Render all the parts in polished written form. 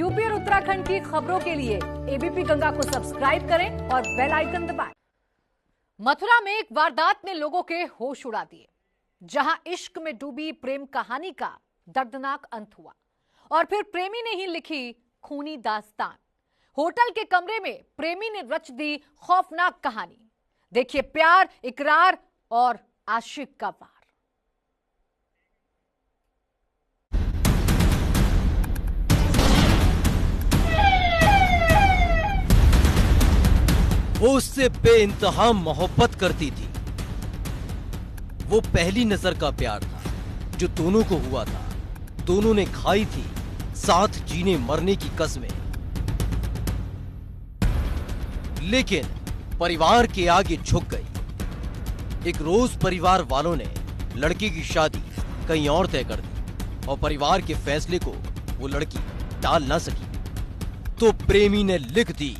UP और उत्तराखंड की खबरों के लिए एबीपी गंगा को सब्सक्राइब करें और बेल आइकन दबाएं। मथुरा में एक वारदात ने लोगों के होश उड़ा दिए, जहां इश्क में डूबी प्रेम कहानी का दर्दनाक अंत हुआ और फिर प्रेमी ने ही लिखी खूनी दास्तान। होटल के कमरे में प्रेमी ने रच दी खौफनाक कहानी। देखिए प्यार, इकरार और आशिक का वार। वो उससे बेइंतहा मोहब्बत करती थी। वो पहली नजर का प्यार था जो दोनों को हुआ था। दोनों ने खाई थी साथ जीने मरने की कस्में। लेकिन परिवार के आगे झुक गई। एक रोज परिवार वालों ने लड़की की शादी कहीं और तय कर दी और परिवार के फैसले को वो लड़की टाल ना सकी। तो प्रेमी ने लिख दी।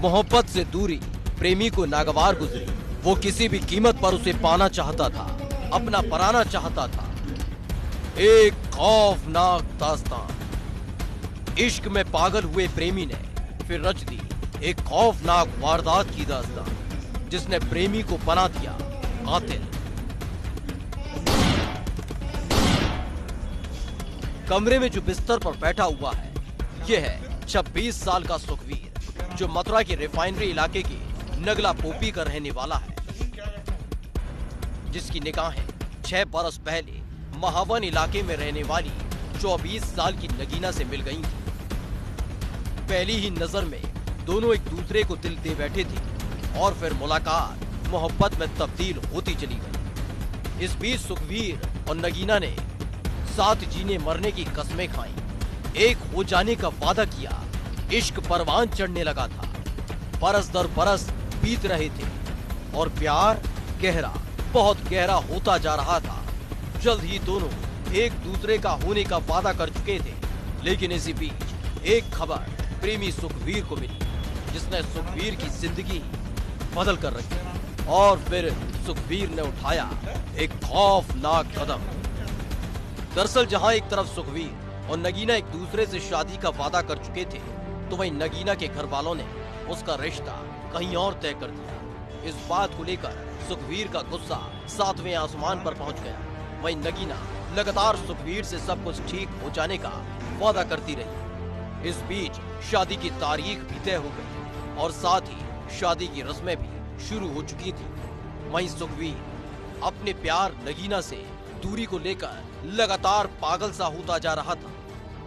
मोहब्बत से दूरी प्रेमी को नागवार गुजरी। वो किसी भी कीमत पर उसे पाना चाहता था, अपना बनाना चाहता था। एक खौफनाक दास्तान। इश्क में पागल हुए प्रेमी ने फिर रच दी एक खौफनाक वारदात की दास्तान, जिसने प्रेमी को बना दिया कातिल। कमरे में जो बिस्तर पर बैठा हुआ है, यह है 26 साल का सुखवीर, जो मथुरा के रिफाइनरी इलाके के नगला पोपी का रहने वाला है, जिसकी निगाहें 6 बरस पहले महावन इलाके में रहने वाली 24 साल की नगीना से मिल गई थी। पहली ही नजर में दोनों एक दूसरे को दिल दे बैठे थे और फिर मुलाकात मोहब्बत में तब्दील होती चली गई। इस बीच सुखवीर और नगीना ने साथ जीने मरने की कस्में खाई, एक हो जाने का वादा किया। इश्क परवान चढ़ने लगा था। बरस दर बरस बीत रहे थे और प्यार गहरा, बहुत गहरा होता जा रहा था। जल्द ही दोनों एक दूसरे का होने का वादा कर चुके थे। लेकिन इसी बीच एक खबर प्रेमी सुखवीर को मिली, जिसने सुखवीर की जिंदगी बदल कर रखी। और फिर सुखवीर ने उठाया एक खौफनाक कदम। दरअसल जहां एक तरफ सुखवीर और नगीना एक दूसरे से शादी का वादा कर चुके थे, तो वहीं नगीना के घर वालों ने उसका रिश्ता कहीं और तय कर दिया। इस बात को लेकर सुखवीर का गुस्सा 7वें आसमान पर पहुंच गया। वहीं नगीना लगातार सुखवीर से सब कुछ ठीक हो जाने का वादा करती रही। इस बीच शादी की तारीख भी तय हो गई और साथ ही शादी की रस्में भी शुरू हो चुकी थी। वहीं सुखवीर अपने प्यार नगीना से दूरी को लेकर लगातार पागल सा होता जा रहा था।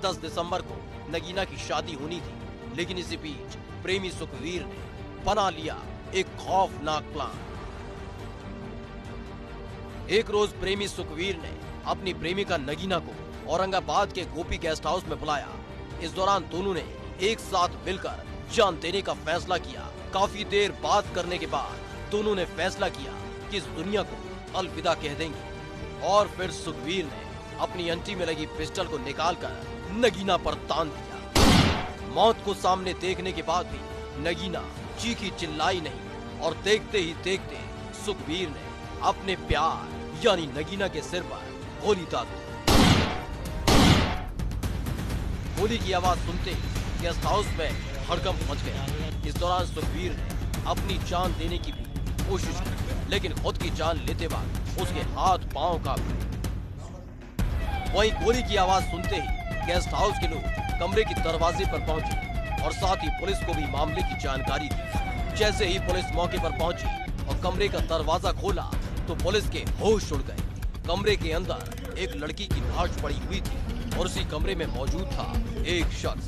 10 दिसंबर को नगीना की शादी होनी थी, लेकिन इसी बीच प्रेमी सुखवीर ने बना लिया एक खौफनाक प्लान। एक रोज प्रेमी सुखवीर ने अपनी प्रेमिका नगीना को औरंगाबाद के गोपी गेस्ट हाउस में बुलाया। इस दौरान दोनों ने एक साथ मिलकर जान देने का फैसला किया। काफी देर बात करने के बाद दोनों ने फैसला किया कि इस दुनिया को अलविदा कह देंगे। और फिर सुखवीर ने अपनी अंटी में लगी पिस्टल को निकालकर नगीना पर तान दिया। मौत को सामने देखने के बाद भी नगीना चीखी चिल्लाई नहीं और देखते ही देखते सुखवीर ने अपने प्यार यानी नगीना के सिर पर गोली दाग दी। गोली की आवाज सुनते ही गेस्ट हाउस में हड़कंप मच गया। इस दौरान सुखवीर ने अपनी जान देने की भी कोशिश की, लेकिन खुद की जान लेते वक्त उसके हाथ पांव कांप गए। वहीं गोली की आवाज सुनते ही गेस्ट हाउस के लोग कमरे के दरवाजे पर पहुंचे और साथ ही पुलिस को भी मामले की जानकारी दी। जैसे ही पुलिस मौके पर पहुंची और कमरे का दरवाजा खोला, तो पुलिस के होश उड़ गए। कमरे के अंदर एक लड़की की लाश पड़ी हुई थी और उसी कमरे में मौजूद था एक शख्स।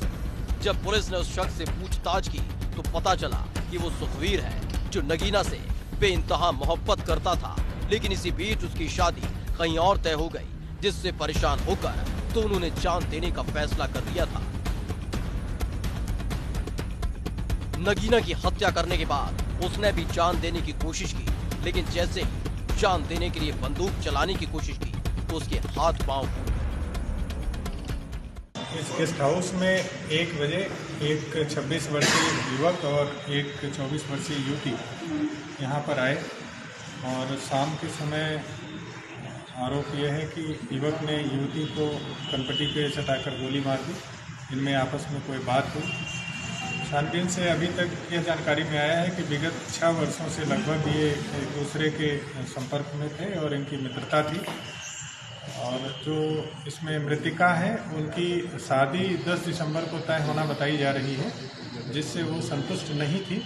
जब पुलिस ने उस शख्स से पूछताछ की, तो पता चला कि वो सुखवीर है, जो नगीना से बेइंतहा मोहब्बत करता था। लेकिन इसी बीच उसकी शादी कहीं और तय हो गई, जिससे परेशान होकर दोनों ने जान देने का फैसला कर लिया था। नगीना की हत्या करने के बाद उसने भी जान देने की कोशिश की, लेकिन जैसे ही जान देने के लिए बंदूक चलाने की कोशिश की, तो उसके हाथ पांव फूट गए। इस गेस्ट हाउस में 1 बजे एक 26 वर्षीय युवक और एक 24 वर्षीय युवती यहाँ पर आए और शाम के समय आरोप यह है कि युवक ने युवती को कनपट्टी पे सटाकर गोली मार दी। इनमें आपस में कोई बात हुई। छानबीन से अभी तक यह जानकारी में आया है कि विगत 6 वर्षों से लगभग ये एक दूसरे के संपर्क में थे और इनकी मित्रता थी। और जो इसमें मृतिका है उनकी शादी 10 दिसंबर को तय होना बताई जा रही है, जिससे वो संतुष्ट नहीं थी।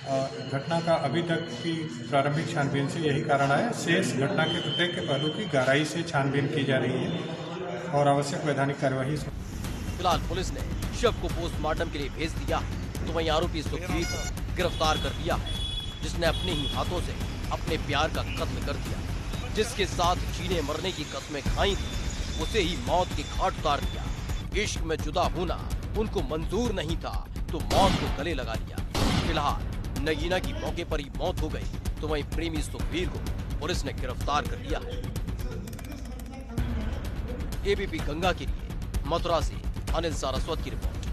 और घटना का अभी तक की प्रारंभिक छानबीन से यही कारण आया। शेष घटना के प्रत्येक के पहलू की गहराई से छानबीन की जा रही है और आवश्यक वैधानिक कार्यवाही। फिलहाल पुलिस ने शव को पोस्टमार्टम के लिए भेज दिया है, तो वहीं आरोपी सुखवीर को गिरफ्तार कर लिया है, जिसने अपने ही हाथों से अपने प्यार का कत्ल कर दिया। जिसके साथ जीने मरने की कस्में खाई थी, उसे ही मौत के घाट उतार दिया। इश्क में जुदा होना उनको मंजूर नहीं था, तो मौत को गले लगा लिया। फिलहाल नगीना की मौके पर ही मौत हो गई, तो वहीं प्रेमी सुखवीर को पुलिस ने गिरफ्तार कर लिया है। एबीपी गंगा के लिए मथुरा से अनिल सारस्वत की रिपोर्ट।